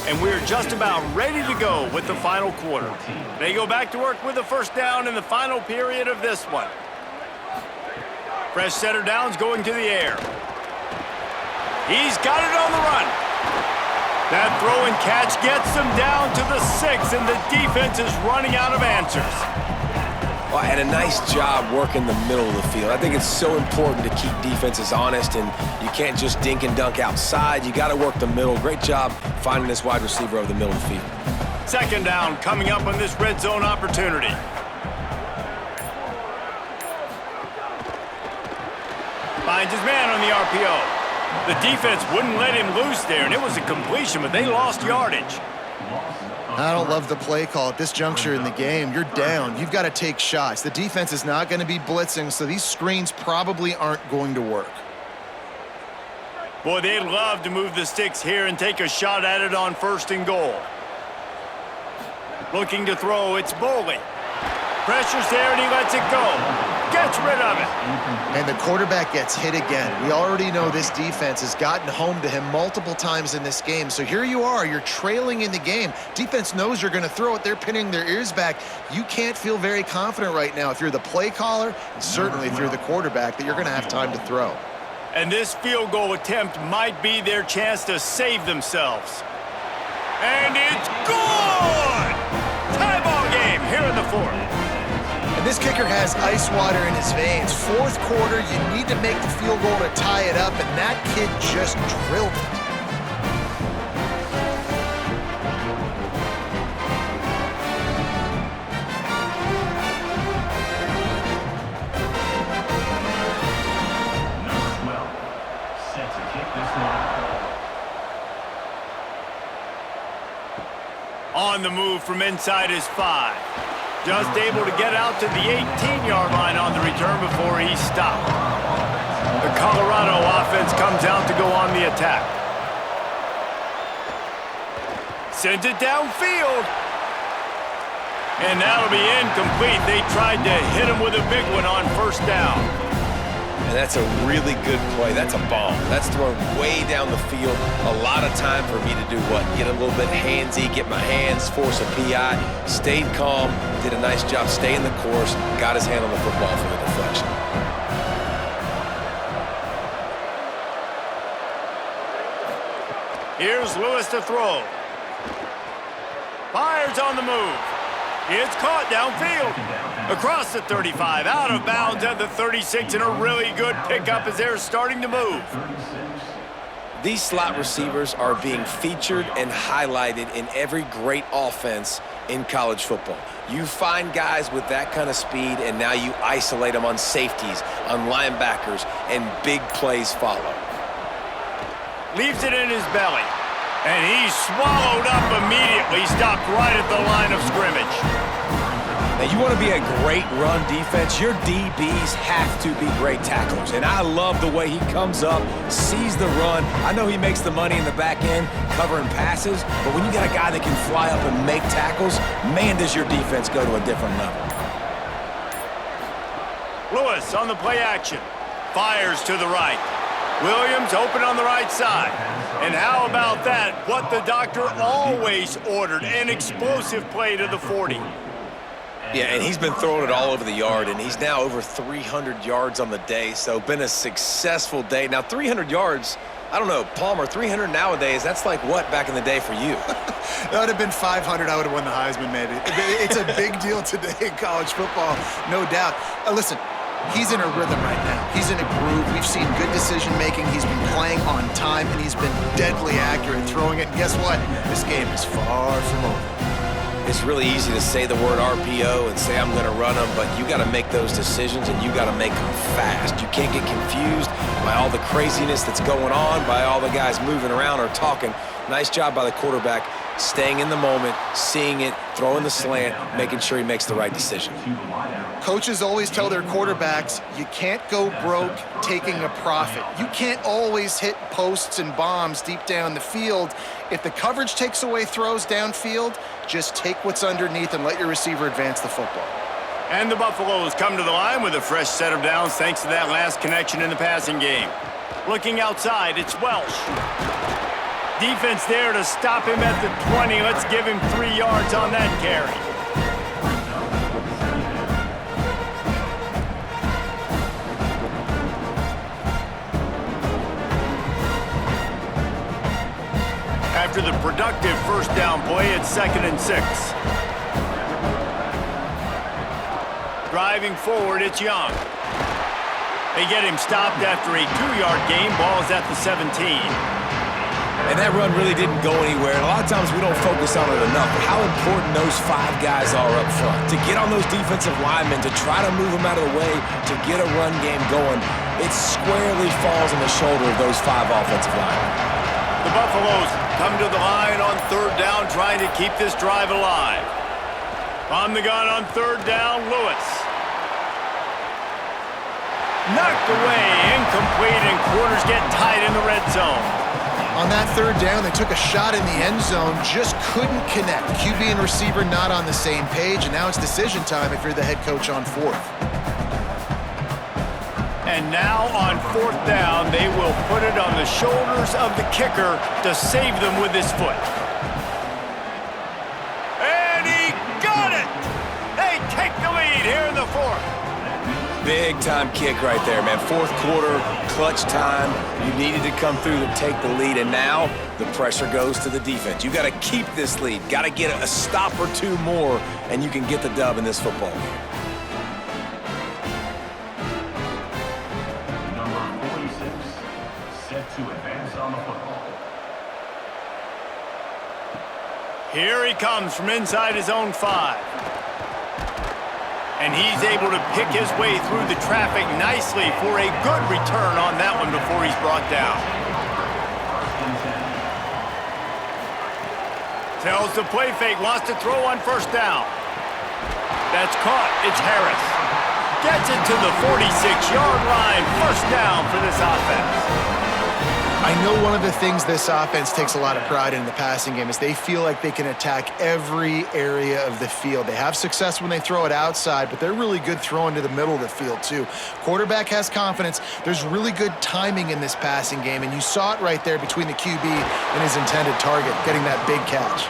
and we're just about ready to go with the final quarter. They go back to work with a first down in the final period of this one. Fresh setter downs going to the air. He's got it on the run. That throw and catch gets them down to the 6, and the defense is running out of answers. Well, and a nice job working the middle of the field. I think it's so important to keep defenses honest, and you can't just dink and dunk outside. You got to work the middle. Great job finding this wide receiver over the middle of the field. Second down coming up on this red zone opportunity. Finds his man on the RPO. The defense wouldn't let him loose there, and it was a completion, but they lost yardage. I don't love the play call at this juncture in the game. You're down. You've got to take shots. The defense is not going to be blitzing, so these screens probably aren't going to work. Boy, they'd love to move the sticks here and take a shot at it on 1st and goal. Looking to throw, it's Boley. Pressure's there, and he lets it go. Gets rid of it. And the quarterback gets hit again. We already know this defense has gotten home to him multiple times in this game. So here you are. You're trailing in the game. Defense knows you're going to throw it. They're pinning their ears back. You can't feel very confident right now if you're the play caller, and certainly if you're the quarterback, that you're going to have time to throw. And this field goal attempt might be their chance to save themselves. And it's good! Tie ball game here in the 4th. And this kicker has ice water in his veins. 4th quarter, you need to make the field goal to tie it up, and that kid just drilled it. Number 12, set to kick this one. On the move from inside his 5. Just able to get out to the 18-yard line on the return before he stopped. The Colorado offense comes out to go on the attack. Sends it downfield. And that'll be incomplete. They tried to hit him with a big one on 1st down. And that's a really good play. That's a bomb. That's thrown way down the field. A lot of time for me to do what? Get a little bit handsy, get my hands, force a PI. Stayed calm, did a nice job staying the course, got his hand on the football for the deflection. Here's Lewis to throw. Fires on the move. It's caught downfield. Across the 35, out of bounds at the 36, and a really good pickup as they're starting to move. These slot receivers are being featured and highlighted in every great offense in college football. You find guys with that kind of speed, and now you isolate them on safeties, on linebackers, and big plays follow. Leaves it in his belly, and he's swallowed up immediately, stopped right at the line of scrimmage. Now, you want to be a great run defense, your DBs have to be great tacklers. And I love the way he comes up, sees the run. I know he makes the money in the back end covering passes, but when you got a guy that can fly up and make tackles, man, does your defense go to a different level. Lewis on the play action. Fires to the right. Williams open on the right side. And how about that? What the doctor always ordered, an explosive play to the 40. Yeah, and he's been throwing it all over the yard, and he's now over 300 yards on the day, so been a successful day. Now, 300 yards, I don't know, Palmer, 300 nowadays, that's like what back in the day for you? That would have been 500. I would have won the Heisman, maybe. It's a big deal today in college football, no doubt. Listen, he's in a rhythm right now. He's in a groove. We've seen good decision-making. He's been playing on time, and he's been deadly accurate throwing it. And guess what? This game is far from over. It's really easy to say the word RPO and say I'm going to run them, but you got to make those decisions and you got to make them fast. You can't get confused by all the craziness that's going on, by all the guys moving around or talking. Nice job by the quarterback, staying in the moment, seeing it, throwing the slant, making sure he makes the right decision. Coaches always tell their quarterbacks, you can't go broke taking a profit. You can't always hit posts and bombs deep down the field. If the coverage takes away throws downfield, just take what's underneath and let your receiver advance the football. And the Buffaloes come to the line with a fresh set of downs thanks to that last connection in the passing game. Looking outside, it's Welsh. Defense there to stop him at the 20. Let's give him 3 yards on that carry. After the productive first down play, it's 2nd and 6. Driving forward, it's Young. They get him stopped after a 2-yard gain. Ball's at the 17. And that run really didn't go anywhere. And a lot of times we don't focus on it enough, but how important those 5 guys are up front. To get on those defensive linemen, to try to move them out of the way, to get a run game going, it squarely falls on the shoulder of those 5 offensive linemen. The Buffaloes come to the line on 3rd down, trying to keep this drive alive. From the gun on 3rd down, Lewis. Knocked away, incomplete, and quarters get tight in the red zone. On that 3rd down, they took a shot in the end zone, just couldn't connect. QB and receiver not on the same page, and now it's decision time if you're the head coach on 4th. And now on 4th down, they will put it on the shoulders of the kicker to save them with his foot. And he got it! They take the lead here in the 4th. Big time kick right there, man. 4th quarter, clutch time. You needed to come through to take the lead, and now the pressure goes to the defense. You got to keep this lead. Got to get a stop or 2 more, and you can get the dub in this football game. Number 46, set to advance on the football. Here he comes from inside his own 5. And he's able to pick his way through the traffic nicely for a good return on that one before he's brought down. Tells the play fake, wants to throw on 1st down. That's caught. It's Harris. Gets it to the 46-yard line. 1st down for this offense. I know one of the things this offense takes a lot of pride in the passing game is they feel like they can attack every area of the field. They have success when they throw it outside, but they're really good throwing to the middle of the field too. Quarterback has confidence. There's really good timing in this passing game, and you saw it right there between the QB and his intended target, getting that big catch.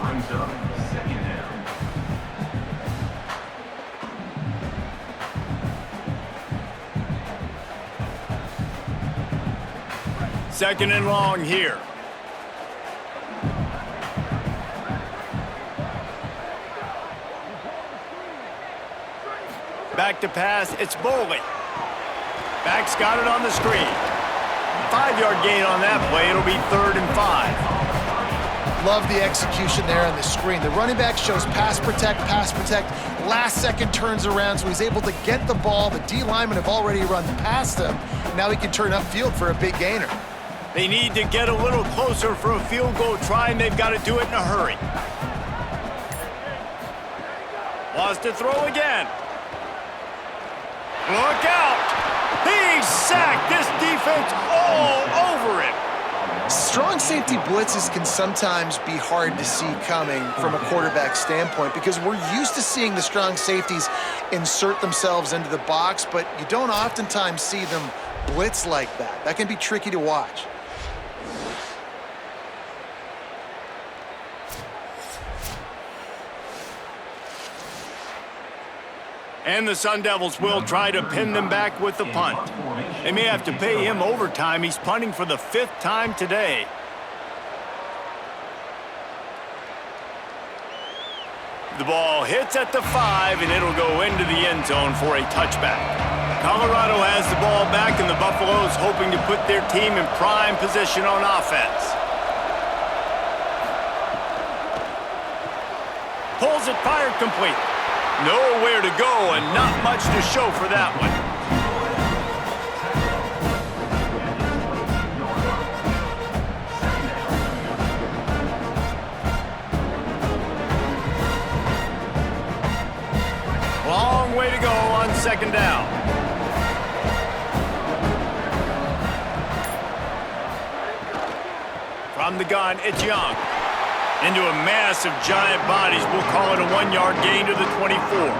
Brings up 2nd down. 2nd and long here. Back to pass, it's Boley. Back's got it on the screen. 5-yard gain on that play, it'll be 3rd and 5. Love the execution there on the screen. The running back shows pass protect, last second turns around, so he's able to get the ball. The D linemen have already run past him. Now he can turn upfield for a big gainer. They need to get a little closer for a field goal try, and they've got to do it in a hurry. Wants to throw again. Look out! He's sacked! This defense all over him! Strong safety blitzes can sometimes be hard to see coming from a quarterback standpoint because we're used to seeing the strong safeties insert themselves into the box, but you don't oftentimes see them blitz like that. That can be tricky to watch. And the Sun Devils will try to pin them back with the punt. They may have to pay him overtime. He's punting for the 5th time today. The ball hits at the 5, and it'll go into the end zone for a touchback. Colorado has the ball back, and the Buffaloes hoping to put their team in prime position on offense. Pulls it, fired complete. Nowhere to go and not much to show for that one. Long way to go on 2nd down. From the gun, it's Young. Into a mass of giant bodies. We'll call it a 1-yard gain to the 24.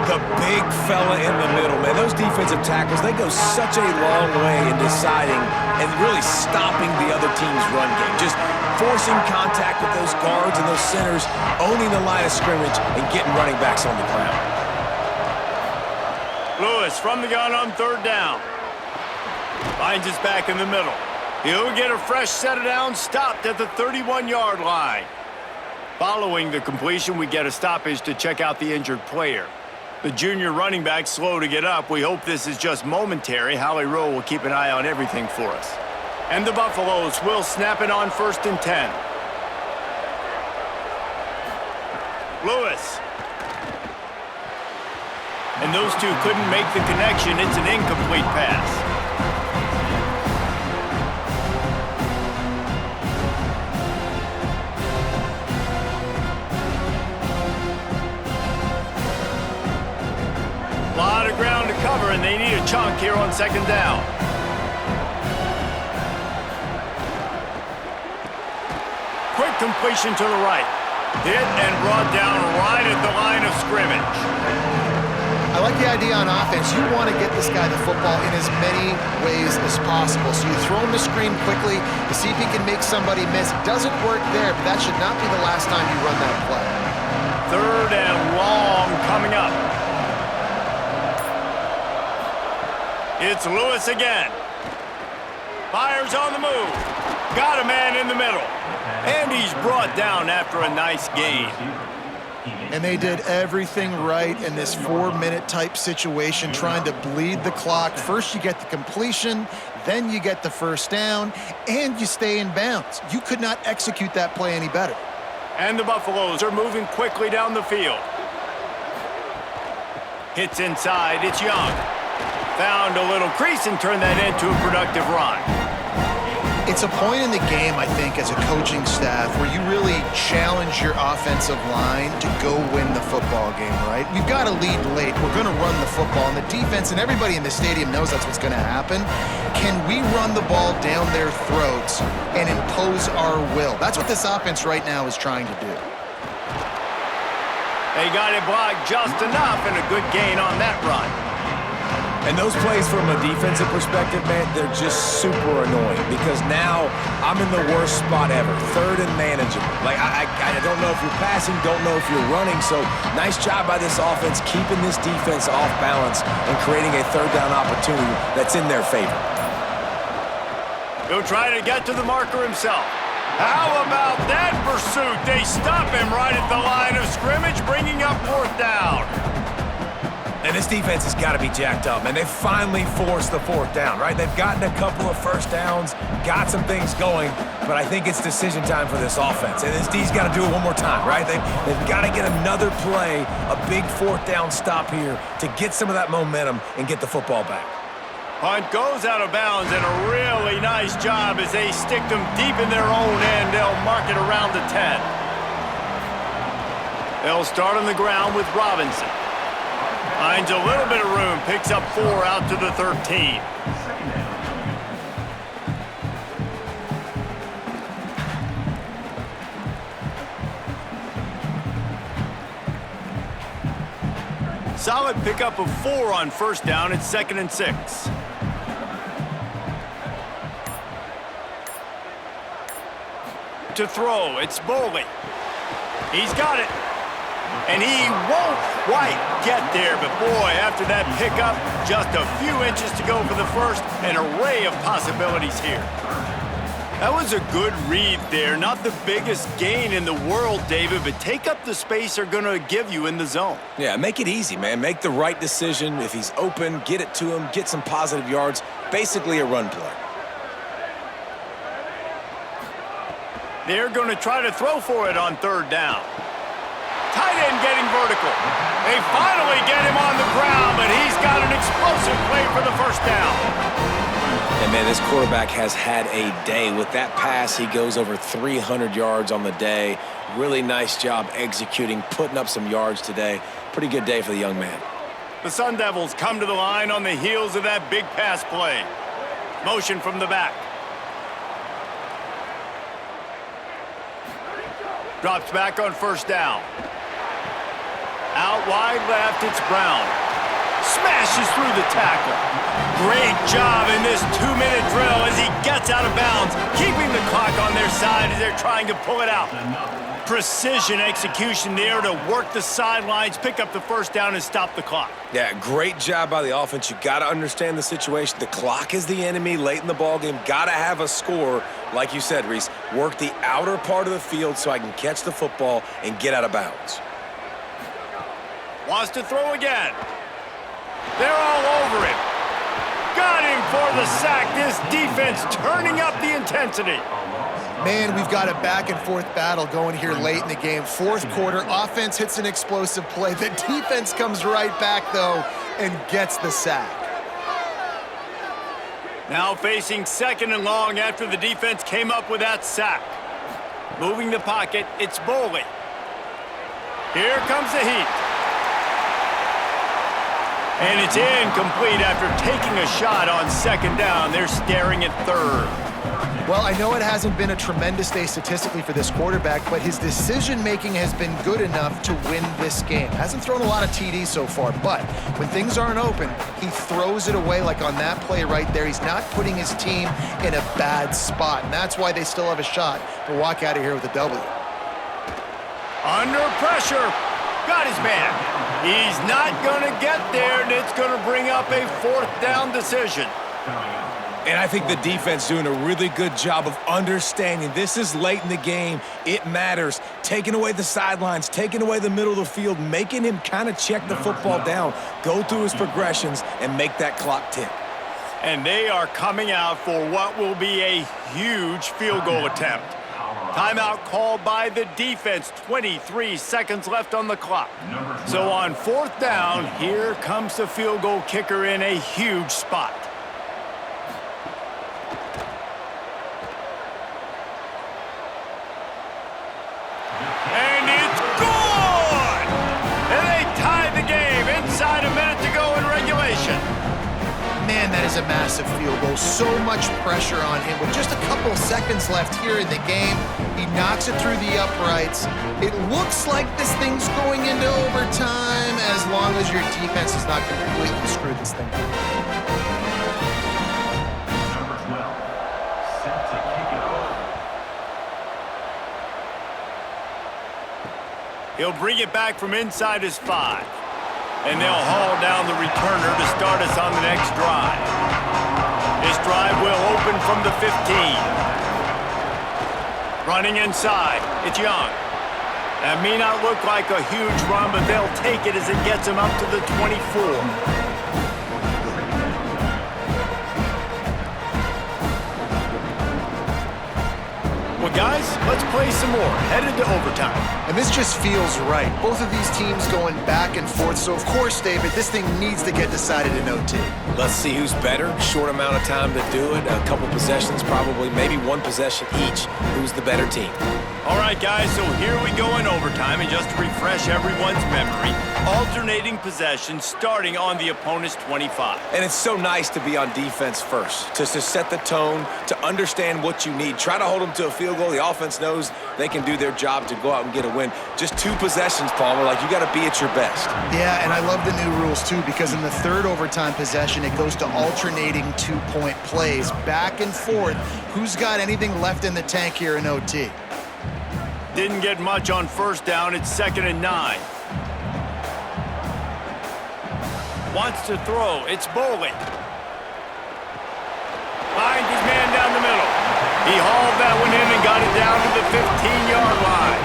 The big fella in the middle, man. Those defensive tackles, they go such a long way in deciding and really stopping the other team's run game. Just forcing contact with those guards and those centers, owning the line of scrimmage, and getting running backs on the ground. Lewis from the gun on third down. Finds his back in the middle. He'll get a fresh set of downs stopped at the 31-yard line. Following the completion, we get a stoppage to check out the injured player. The junior running back slow to get up. We hope this is just momentary. Howie Rowe will keep an eye on everything for us. And the Buffaloes will snap it on 1st and 10. Lewis. And those two couldn't make the connection. It's an incomplete pass. A lot of ground to cover, and they need a chunk here on 2nd down. Quick completion to the right. Hit and brought down right at the line of scrimmage. I like the idea on offense. You want to get this guy the football in as many ways as possible. So you throw him the screen quickly to see if he can make somebody miss. It doesn't work there, but that should not be the last time you run that play. 3rd and long coming up. It's Lewis again. Fires on the move. Got a man in the middle. And he's brought down after a nice gain. And they did everything right in this 4-minute type situation, trying to bleed the clock. First you get the completion, then you get the first down, and you stay in bounds. You could not execute that play any better. And the Buffaloes are moving quickly down the field. Hits inside, it's Young. Found a little crease and turned that into a productive run. It's a point in the game, I think, as a coaching staff where you really challenge your offensive line to go win the football game, right? We've got to lead late. We're going to run the football, and the defense and everybody in the stadium knows that's what's going to happen. Can we run the ball down their throats and impose our will? That's what this offense right now is trying to do. They got it blocked just enough, and a good gain on that run. And those plays from a defensive perspective, man, they're just super annoying because now I'm in the worst spot ever, 3rd and manageable. Like, I don't know if you're passing, don't know if you're running, so nice job by this offense keeping this defense off balance and creating a 3rd down opportunity that's in their favor. He'll try to get to the marker himself. How about that pursuit? They stop him right at the line of scrimmage, bringing up 4th down. And this defense has got to be jacked up, man. They finally forced the 4th down, right? They've gotten a couple of first downs, got some things going, but I think it's decision time for this offense. And this D's got to do it one more time, right? They've got to get another play, a big 4th down stop here to get some of that momentum and get the football back. Punt goes out of bounds, and a really nice job as they stick them deep in their own end. They'll mark it around the 10. They'll start on the ground with Robinson. Finds a little bit of room, picks up 4 out to the 13. Solid pickup of 4 on 1st down. It's 2nd and 6. To throw, it's Boley. He's got it. And he won't quite get there, but boy, after that pickup, just a few inches to go for the first, an array of possibilities here. That was a good read there. Not the biggest gain in the world, David, but take up the space they're going to give you in the zone. Yeah, make it easy, man. Make the right decision. If he's open, get it to him, get some positive yards. Basically a run play. They're going to try to throw for it on 3rd down. Tight end getting vertical. They finally get him on the ground, but he's got an explosive play for the 1st down. And, man, this quarterback has had a day. With that pass, he goes over 300 yards on the day. Really nice job executing, putting up some yards today. Pretty good day for the young man. The Sun Devils come to the line on the heels of that big pass play. Motion from the back. Drops back on 1st down. Out wide left, it's Brown. Smashes through the tackle. Great job in this 2-minute drill as he gets out of bounds, keeping the clock on their side as they're trying to pull it out. Precision execution there to work the sidelines, pick up the first down, and stop the clock. Yeah, great job by the offense. You got to understand the situation. The clock is the enemy late in the ballgame. Got to have a score, like you said, Reese. Work the outer part of the field so I can catch the football and get out of bounds. Wants to throw again. They're all over him. Got him for the sack. This defense turning up the intensity. Man, we've got a back-and-forth battle going here late in the game. Fourth quarter, offense hits an explosive play. The defense comes right back, though, and gets the sack. Now facing 2nd and long after the defense came up with that sack. Moving the pocket, it's Boley. Here comes the heat. And it's incomplete after taking a shot on 2nd down. They're staring at 3rd. Well, I know it hasn't been a tremendous day statistically for this quarterback, but his decision-making has been good enough to win this game. Hasn't thrown a lot of TDs so far, but when things aren't open, he throws it away like on that play right there. He's not putting his team in a bad spot, and that's why they still have a shot to walk out of here with a W. Under pressure. Got his man. He's not going to get there, and it's going to bring up a 4th down decision. And I think the defense doing a really good job of understanding this is late in the game. It matters. Taking away the sidelines, taking away the middle of the field, making him kind of check the football down, go through his progressions, and make that clock tick. And they are coming out for what will be a huge field goal attempt. Timeout called by the defense. 23 seconds left on the clock. So on 4th down, here comes the field goal kicker in a huge spot. And it's good! And they tie the game inside a minute to go in regulation. Man, that is a massive field goal. So much pressure on him. With just a couple seconds left here in the game, he knocks it through the uprights. It looks like this thing's going into overtime as long as your defense is not completely screwed this thing up. Number 12, set to kick it off. He'll bring it back from inside his 5. And they'll haul down the returner to start us on the next drive. This drive will open from the 15. Running inside, it's Young. That may not look like a huge run, but they'll take it as it gets him up to the 24. Well, guys, let's play some more. Headed to overtime. And this just feels right. Both of these teams going back and forth. So, of course, David, this thing needs to get decided in OT. Let's see who's better. Short amount of time to do it. A couple possessions, probably, maybe one possession each. Who's the better team? All right, guys, so here we go in overtime. And just to refresh everyone's memory, alternating possessions starting on the opponent's 25. And it's so nice to be on defense first, to set the tone, to understand what you need. Try to hold them to a field goal. The offense knows they can do their job to go out and get a win. Just 2 possessions, Palmer. Like, you got to be at your best. Yeah, and I love the new rules, too, because in the 3rd overtime possession, it goes to alternating 2-point plays. Back and forth. Who's got anything left in the tank here in OT? Didn't get much on 1st down. It's 2nd and 9. Wants to throw. It's Boley. Finds his man down the middle. He hauled that one in and got it down to the 15-yard line.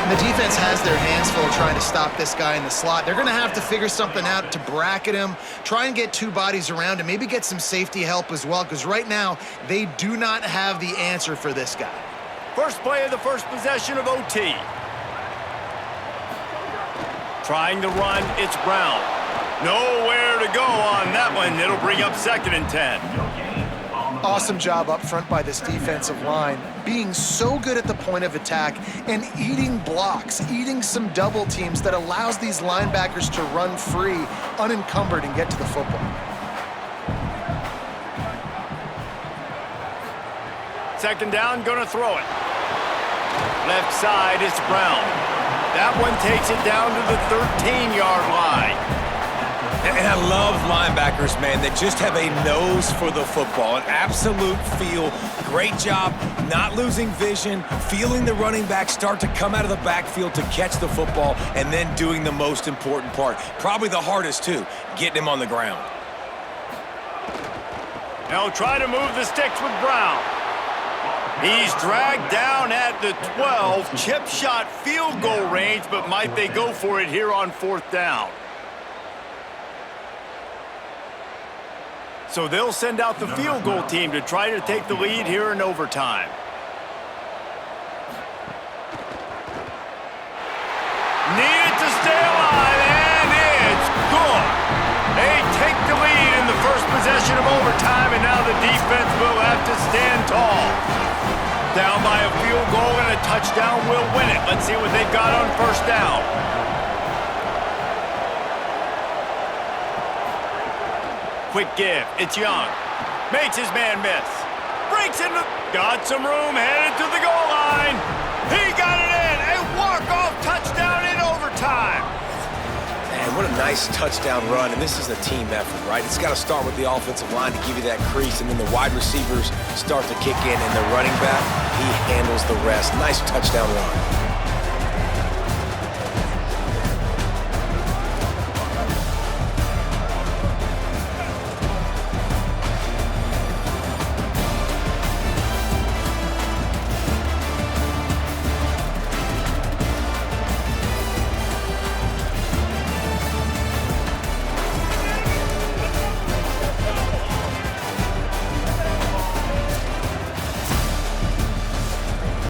And the defense has their hands full trying to stop this guy in the slot. They're going to have to figure something out to bracket him, try and get 2 bodies around him, maybe get some safety help as well, because right now they do not have the answer for this guy. First play of the first possession of OT. Trying to run, it's Brown. Nowhere to go on that one. It'll bring up 2nd and 10. Awesome job up front by this defensive line, being so good at the point of attack and eating blocks, eating some double teams that allows these linebackers to run free, unencumbered, and get to the football. Second down, gonna throw it. Left side, it's Brown. That one takes it down to the 13-yard line. And I love linebackers, man, that just have a nose for the football, an absolute feel. Great job not losing vision, feeling the running back start to come out of the backfield to catch the football, and then doing the most important part. Probably the hardest, too, getting him on the ground. They'll try to move the sticks with Brown. He's dragged down at the 12. Chip shot field goal range, but might they go for it here on 4th down? So they'll send out the field goal team to try to take the lead here in overtime. Needed to stay alive, and it's good. They take the lead in the first possession of overtime, and now the defense will have to stand tall. Down by a field goal and a touchdown will win it. Let's see what they've got on 1st down. Quick give. It's Young. Makes his man miss. Breaks into... Got some room. Headed to the goal line. He got it in. A walk-off touchdown in overtime. Man, what a nice touchdown run. And this is a team effort, right? It's got to start with the offensive line to give you that crease. And then the wide receivers start to kick in. And the running back, he handles the rest. Nice touchdown run.